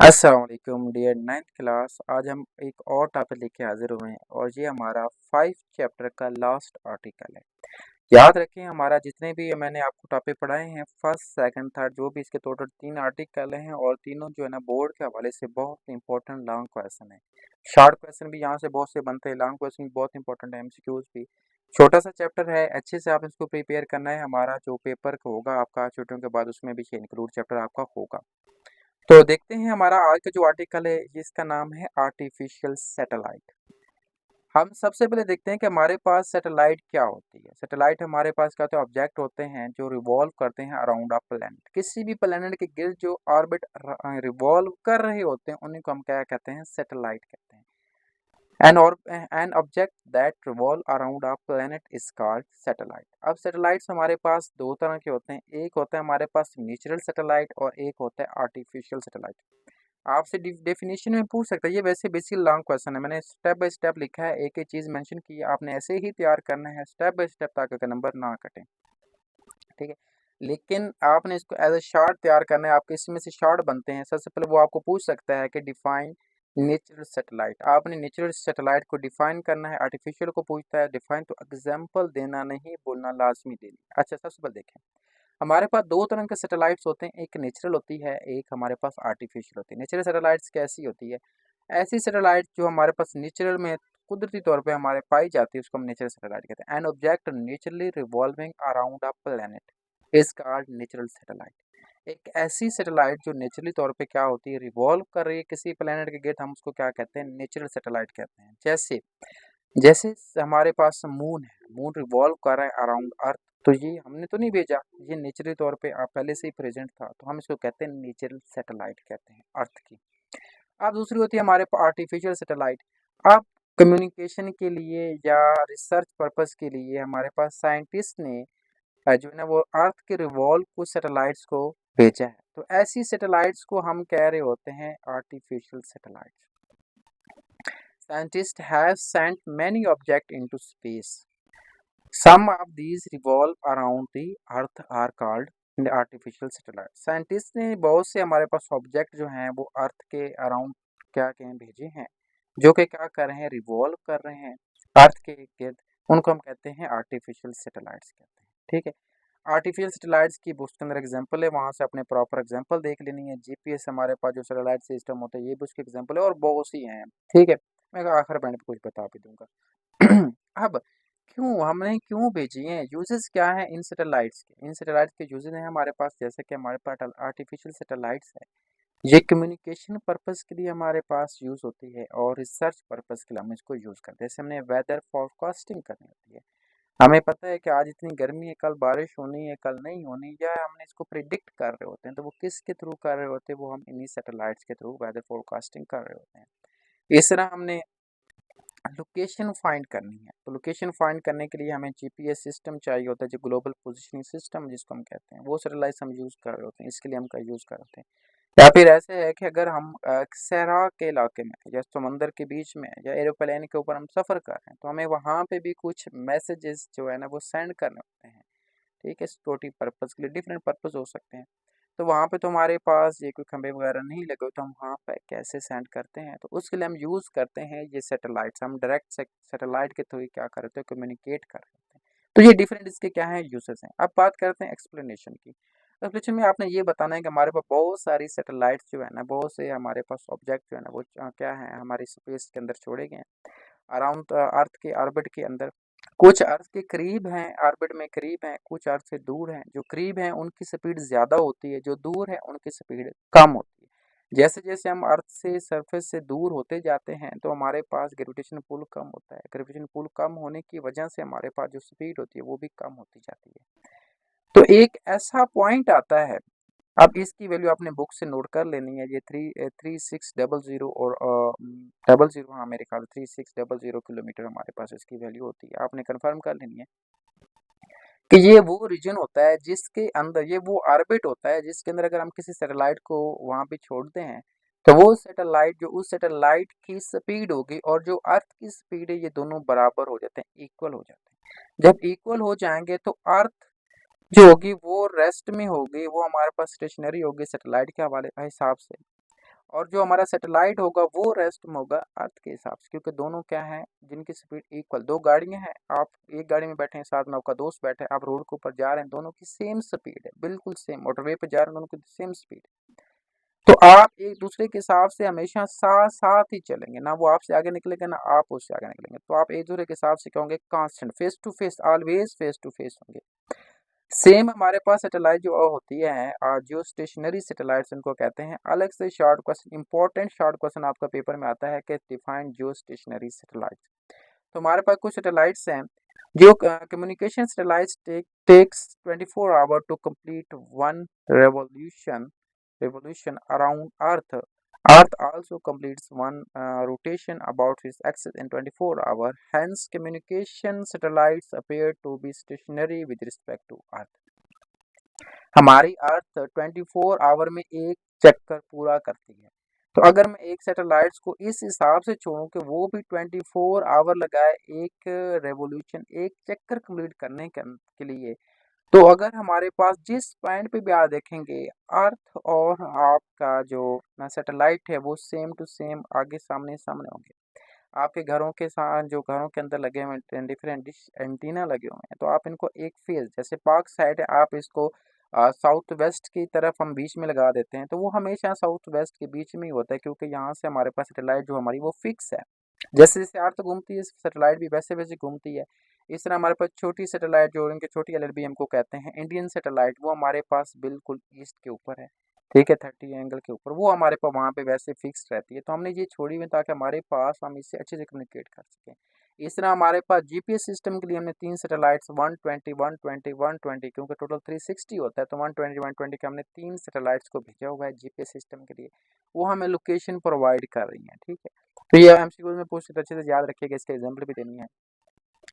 अस्सलाम वालेकुम dear 9th class. आज हम एक और टॉपिक लेके हाजिर हुए हैं और ये हमारा 5 चैप्टर का लास्ट आर्टिकल है। याद रखें, हमारा जितने भी मैंने आपको टॉपिक पढ़ाए हैं फर्स्ट सेकंड थर्ड, जो भी इसके टोटल 3 आर्टिकल हैं और तीनों जो है ना बोर्ड के हवाले से बहुत इंपॉर्टेंट लॉन्ग क्वेश्चन है। शॉर्ट क्वेश्चन भी यहाँ से बहुत से बनते हैं, लॉन्ग क्वेश्चन भी बहुत इंपॉर्टेंट है, एमसीक्यूज भी। छोटा सा चैप्टर है, अच्छे से आप इसको प्रिपेयर करना है। हमारा जो पेपर होगा आपका छुट्टियों के बाद, उसमें भी ये इंक्लूड चैप्टर आपका होगा। तो देखते हैं हमारा आज का जो आर्टिकल है, जिसका नाम है आर्टिफिशियल सैटेलाइट। हम सबसे पहले देखते हैं कि हमारे पास सैटेलाइट क्या होती है। सैटेलाइट हमारे पास क्या होते हैं, ऑब्जेक्ट होते हैं जो रिवॉल्व करते हैं अराउंड अ प्लैनेट। किसी भी प्लैनेट के गिर्द जो ऑर्बिट रिवॉल्व कर रहे होते हैं, उन्हीं को हम क्या कहते हैं, सैटेलाइट कहते हैं। An object that revolve around a planet is called satellite। अब सैटेलाइट्स हमारे पास दो तरह के होते हैं, एक होता है हमारे पास नेचुरल सैटेलाइट और एक होता है आर्टिफिशियल सैटेलाइट। आपसे डेफिनेशन में पूछ सकता है, ये वैसे बेसिक लॉन्ग क्वेश्चन है, मैंने स्टेप बाय स्टेप लिखा है, एक एक चीज़ मेंशन की है, आपने ऐसे ही तैयार करना है स्टेप बाय स्टेप ताकि नंबर ना कटे। ठीक है, लेकिन आपने इसको एज ए शार्ट तैयार करना है। आपके इसमें से शार्ट बनते हैं। सबसे पहले वो आपको पूछ सकता है कि डिफाइन नेचुरल सैटेलाइट। आपने नेचुरल सैटेलाइट को डिफाइन करना है। आर्टिफिशियल को पूछता है डिफाइन, तो एग्जाम्पल देना नहीं, बोलना लाजमी देनी। अच्छा, सबसे पहले देखें, हमारे पास दो तरह के सैटेलाइट्स होते हैं, एक नेचुरल होती है, एक हमारे पास आर्टिफिशियल होती है। नेचुरल सैटेलाइट्स कैसी होती है, ऐसी सैटेलाइट जो हमारे पास नेचुरल में कुदरती तौर पे हमारे पाई जाती है, उसको हम नेचुरल सैटेलाइट कहते हैं। An object naturally revolving around a planet is called natural satellite. एक ऐसी सैटेलाइट जो नेचुरली तौर पे क्या होती है, रिवॉल्व कर रही है किसी प्लैनेट के गिर्द, हम उसको क्या कहते हैं, नेचुरल सैटेलाइट कहते हैं। जैसे जैसे हमारे पास मून है, मून रिवॉल्व कर रहा है अराउंड अर्थ, तो ये हमने तो नहीं भेजा, ये नेचुरली तौर पे पहले से ही प्रेजेंट था, तो हम इसको कहते हैं नेचुरल सैटेलाइट कहते हैं अर्थ की। अब दूसरी होती है हमारे पास आर्टिफिशियल सैटेलाइट। अब कम्युनिकेशन के लिए या रिसर्च पर्पस के लिए हमारे पास साइंटिस्ट ने जो है ना वो अर्थ के रिवॉल्व कुछ सैटेलाइट्स को भेजा है, तो ऐसी सैटेलाइट्स को हम कह रहे होते हैं artificial satellites. Scientists have sent many objects into space. Some of these revolve around the Earth are called the artificial satellites। Scientist ने बहुत से हमारे पास ऑब्जेक्ट जो हैं वो अर्थ के अराउंड क्या कहें भेजे हैं, जो कि क्या कर रहे हैं, रिवॉल्व कर रहे हैं अर्थ के गिर्द, उनको हम कहते हैं आर्टिफिशियल सैटेलाइट्स कहते हैं। ठीक है, आर्टिफिशियल सैटेलाइट्स की बुक्स के अंदर एग्जांपल है, वहाँ से अपने प्रॉपर एग्जांपल देख लेनी है। जीपीएस हमारे पास जो सैटेलाइट सिस्टम होता है, ये भी उसके एग्जांपल है और बहुत सी हैं। ठीक है, मैं आखिर पॉइंट पे कुछ बता भी दूंगा। अब हमने क्यों भेजी हैं, यूजेस क्या है इन सैटेलाइट्स के। इन सैटेलाइट्स के यूजेस हैं हमारे पास, जैसे कि हमारे पास आर्टिफिशियल सैटेलाइट्स है, ये कम्युनिकेशन पर्पस के लिए हमारे पास यूज होती है और रिसर्च पर्पस के लिए हम इसको यूज करते हैं। जैसे हमने वेदर फोरकास्टिंग करनी होती है, हमें पता है कि आज इतनी गर्मी है, कल बारिश होनी है, कल नहीं होनी, या हमने इसको प्रिडिक्ट कर रहे होते हैं, तो वो किसके थ्रू कर रहे होते हैं, वो हम इन्हीं सैटेलाइट्स के थ्रू वेदर फोरकास्टिंग कर रहे होते हैं। इस तरह हमने लोकेशन फाइंड करनी है, तो लोकेशन फाइंड करने के लिए हमें जीपीएस सिस्टम चाहिए होता है, जो ग्लोबल पोजीशनिंग सिस्टम जिसको हम कहते हैं, वो सैटेलाइट्स हम यूज़ कर रहे होते हैं, इसके लिए हम का यूज़ कर रहे हैं। या फिर ऐसे है कि अगर हम सहरा के इलाके में या समंदर के बीच में या एरोप्लेन के ऊपर हम सफ़र कर रहे हैं, तो हमें वहाँ पे भी कुछ मैसेजेस जो है ना वो सेंड करने होते हैं। ठीक है, सिक्योरिटी पर्पज़ के लिए डिफरेंट पर्पज़ हो सकते हैं। तो वहाँ पे तो हमारे पास ये कोई खंभे वगैरह नहीं लगे हुए, तो हम वहाँ पे कैसे सेंड करते हैं, तो उसके लिए हम यूज़ करते हैं ये सैटेलाइट्स। हम डायरेक्ट सैटेलाइट के थ्रू क्या करते हैं, कम्युनिकेट कर रहे होते हैं। तो ये डिफरेंट इसके क्या है, यूसेस हैं। अब बात करते हैं एक्सप्लेनेशन की। एक्सप्लेनेशन में आपने ये बताना है कि हमारे पास बहुत सारी सैटेलाइट्स जो है ना, बहुत से हमारे पास ऑब्जेक्ट जो है ना वो क्या है, हमारी स्पेस के अंदर छोड़े गए हैं अराउंड अर्थ के ऑर्बिट के अंदर। कुछ अर्थ के करीब हैं, ऑर्बिट में करीब हैं, कुछ अर्थ से दूर हैं। जो करीब हैं उनकी स्पीड ज़्यादा होती है, जो दूर है उनकी स्पीड कम होती है। जैसे जैसे हम अर्थ से सरफेस से दूर होते जाते हैं, तो हमारे पास ग्रेविटेशन पुल कम होता है। ग्रेविटेशन पुल कम होने की वजह से हमारे पास जो स्पीड होती है वो भी कम होती जाती है। तो एक ऐसा पॉइंट आता है, अब इसकी वैल्यू आपने बुक से नोट कर लेनी है। ये 3600 और 00, हाँ मेरे ख्याल 3600 किलोमीटर हमारे पास इसकी वैल्यू होती है। आपने कंफर्म कर लेनी है कि ये वो रीजन होता है जिसके अंदर, ये वो ऑर्बिट होता है जिसके अंदर अगर हम किसी सैटेलाइट को वहाँ पे छोड़ते हैं, तो वो सैटेलाइट जो उस सैटेलाइट की स्पीड होगी और जो अर्थ की स्पीड है, ये दोनों बराबर हो जाते हैं, इक्वल हो जाते हैं। जब इक्वल हो जाएंगे तो अर्थ जो होगी वो रेस्ट में होगी, वो हमारे पास स्टेशनरी होगी सैटेलाइट के हवाले हिसाब से। और जो हमारा सैटेलाइट होगा वो रेस्ट में होगा अर्थ के हिसाब से, क्योंकि दोनों क्या हैं, जिनकी स्पीड इक्वल, दो गाड़ियां हैं, आप एक गाड़ी में बैठे हैं, साथ में आपका दोस्त बैठा है, आप रोड के ऊपर जा रहे हैं, दोनों की सेम स्पीड है, बिल्कुल सेम, मोटरवे पे जा रहे हैं, दोनों की सेम स्पीड। तो आप एक दूसरे के हिसाब से हमेशा साथ साथ ही चलेंगे, ना वो आपसे आगे निकलेगा ना आप उससे आगे निकलेंगे, तो आप एक दूसरे के हिसाब से क्या होंगे, constant, face to face, always face to face होंगे। सेम हमारे पास सैटेलाइट जो होती है, जो स्टेशनरी सैटेलाइट्स उनको कहते हैं। अलग से short question, important short question आपका पेपर में आता है कि डिफाइन जियो स्टेशनरी सैटेलाइट। तो हमारे पास कुछ सैटेलाइट्स हैं जो communication satellites takes 24 hour to complete one revolution around Earth. Earth also completes one rotation about its axis in 24 hours. Hence, communication satellites appear to be stationary with respect to Earth. हमारी अर्थ 24 our में एक चक्कर पूरा करती है। तो अगर मैं एक सैटेलाइट्स को इस हिसाब से छोड़ूं कि वो भी 24 आवर लगाए एक रेवोल्यूशन, एक चक्कर कंप्लीट करने के लिए, तो अगर हमारे पास जिस पॉइंट पे भी आप देखेंगे, अर्थ और आपका जो सैटेलाइट है वो सेम टू सेम आगे सामने सामने होंगे। आपके घरों के साथ जो घरों के अंदर लगे हुए हैं डिफरेंट डिश एंटीना लगे हुए हैं, तो आप इनको एक फेज, जैसे पार्क साइड है, आप इसको साउथ वेस्ट की तरफ हम बीच में लगा देते हैं, तो वो हमेशा साउथ वेस्ट के बीच में ही होता है, क्योंकि यहाँ से हमारे पास सैटेलाइट जो हमारी वो फिक्स है। जैसे जैसे अर्थ घूमती है सैटेलाइट भी वैसे वैसे घूमती है। इस तरह हमारे पास छोटी सैटेलाइट जो इनके छोटी एलएलबी हमको कहते हैं, इंडियन सैटेलाइट, वो हमारे पास बिल्कुल ईस्ट के ऊपर है, ठीक है, 30 एंगल के ऊपर, वो हमारे पास वहाँ पे वैसे फिक्स रहती है, तो हमने ये छोड़ी हुई ताकि हमारे पास हम इससे अच्छे से कम्युनिकेट कर सकें। इस तरह हमारे पास जीपीएस सिस्टम के लिए हमने 3 सैटेलाइट्स 120 120 120, क्योंकि टोटल 360 होता है, तो 120 120 के हमने 3 सैटेलाइट्स को भेजा हुआ है जीपीएस सिस्टम के लिए, वो हमें लोकेशन प्रोवाइड कर रही हैं, ठीक है। तो ये एमसीक्यू में पूछते तो अच्छे से याद रखिएगा, इसके एग्जाम्पल भी देनी है,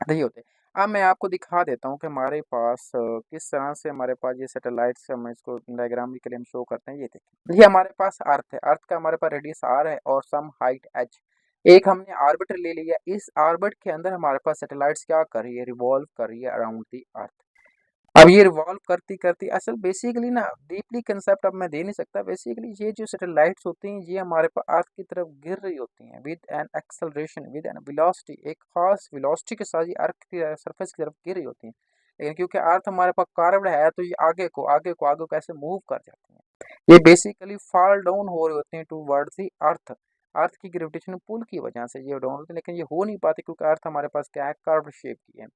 नहीं होते। अब मैं आपको दिखा देता हूँ कि हमारे पास किस तरह से हमारे पास ये सैटेलाइट्स, हम इसको डायग्राम के लिए हम शो करते हैं। ये देखिए, ये हमारे पास अर्थ है, अर्थ का हमारे पास रेडियस आर है और सम हाइट एच। एक हमने आर्बिटर ले लिया, इस आर्बिट के अंदर हमारे पास सैटेलाइट्स क्या कर रही है, रिवॉल्व कर रही है अराउंड दी अर्थ। अब ये रिवॉल्व करती करती, असल बेसिकली ना डीपली कंसेप्ट अब मैं दे नहीं सकता, बेसिकली ये जो सैटेलाइट्स होती हैं ये हमारे पास अर्थ की तरफ गिर रही होती हैं with an acceleration, with an velocity, एक खास वेलोसिटी के साथ ये अर्थ की सरफेस की तरफ गिर रही होती हैं। लेकिन क्योंकि अर्थ हमारे पास कार्व्ड है, तो ये आगे को ऐसे मूव कर जाती हैं। ये बेसिकली फॉल डाउन हो रही होती हैं टूवर्ड्स दी अर्थ, अर्थ की ग्रेविटेशन पुल की वजह से ये डाउन होती है, लेकिन ये हो नहीं पाती क्योंकि अर्थ हमारे पास क्या है, कर्व शेप की है।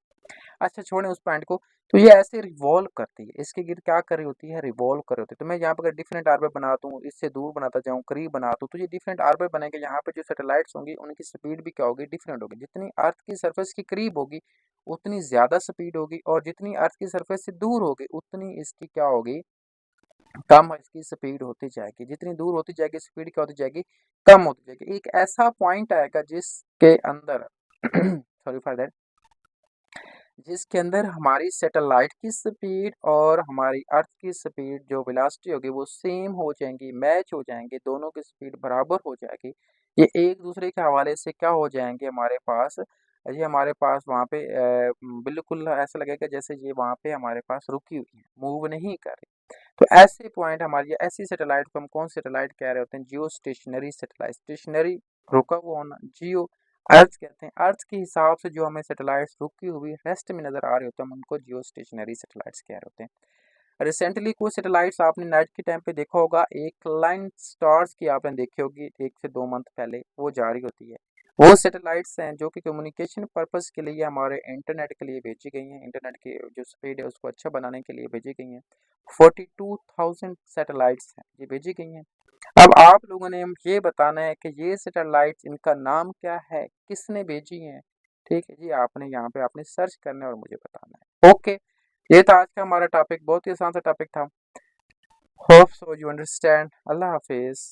अच्छा, छोड़ें उस पॉइंट को। तो ये ऐसे रिवॉल्व करती है, इसके गिर क्या कर रही होती है, रिवॉल्व कर रही होती है। तो मैं यहाँ पर अगर डिफरेंट आर्बिट बनाता हूँ, इससे दूर बनाता जाऊँ, करीब बनाता हूँ, तो ये डिफरेंट आर्बिट बनेंगे। यहाँ पे जो सैटेलाइट्स होंगी उनकी स्पीड भी क्या होगी, डिफरेंट होगी। जितनी अर्थ की सरफेस की करीब होगी उतनी ज्यादा स्पीड होगी, और जितनी अर्थ की सरफेस से दूर होगी उतनी इसकी क्या होगी, कम इसकी स्पीड होती जाएगी। जितनी दूर होती जाएगी स्पीड क्या होती जाएगी, कम होती जाएगी। एक ऐसा पॉइंट आएगा जिसके अंदर सॉरी फॉर दैट, जिसके अंदर हमारी सैटेलाइट की स्पीड और हमारी अर्थ की स्पीड जो वेलोसिटी होगी वो सेम हो जाएंगी, मैच हो जाएंगे, दोनों की स्पीड बराबर हो जाएगी। ये एक दूसरे के हवाले से क्या हो जाएंगे हमारे पास, ये हमारे पास वहाँ पे बिल्कुल ऐसा लगेगा जैसे ये वहाँ पे हमारे पास रुकी हुई है, मूव नहीं कर रही। तो ऐसे पॉइंट हमारी, ऐसी सैटेलाइट को हम कौन सैटेलाइट कह रहे होते हैं, जियो स्टेशनरी सैटेलाइट। स्टेशनरी रुका हुआ होना, जियो अर्थ कहते हैं। अर्थ के हिसाब से जो हमें सैटेलाइट्स रुकी हुई रेस्ट में नजर आ रहे होते हैं, हम उनको जियो स्टेशनरी सैटेलाइट्स कह रहे होते हैं। रिसेंटली कुछ सैटेलाइट्स आपने नाइट के टाइम पे देखा होगा, एक लाइन स्टार्स की आपने देखी होगी 1 से 2 मंथ पहले, वो जारी होती है। वो सैटेलाइट्स हैं जो कि कम्युनिकेशन पर्पस के लिए हमारे इंटरनेट के लिए भेजी गई हैं, इंटरनेट की जो स्पीड है उसको अच्छा बनाने के लिए भेजी गई हैं। 42,000 सैटेलाइट्स हैं ये भेजी गई हैं। अब आप लोगों ने ये बताना है कि ये सैटेलाइट्स, इनका नाम क्या है, किसने भेजी हैं, ठीक है जी। आपने यहाँ पे आपने सर्च करना है और मुझे बताना है। ओके, ये था आज का हमारा टॉपिक, बहुत ही आसान सा टॉपिक था। Hope so you understand. Allah Hafiz.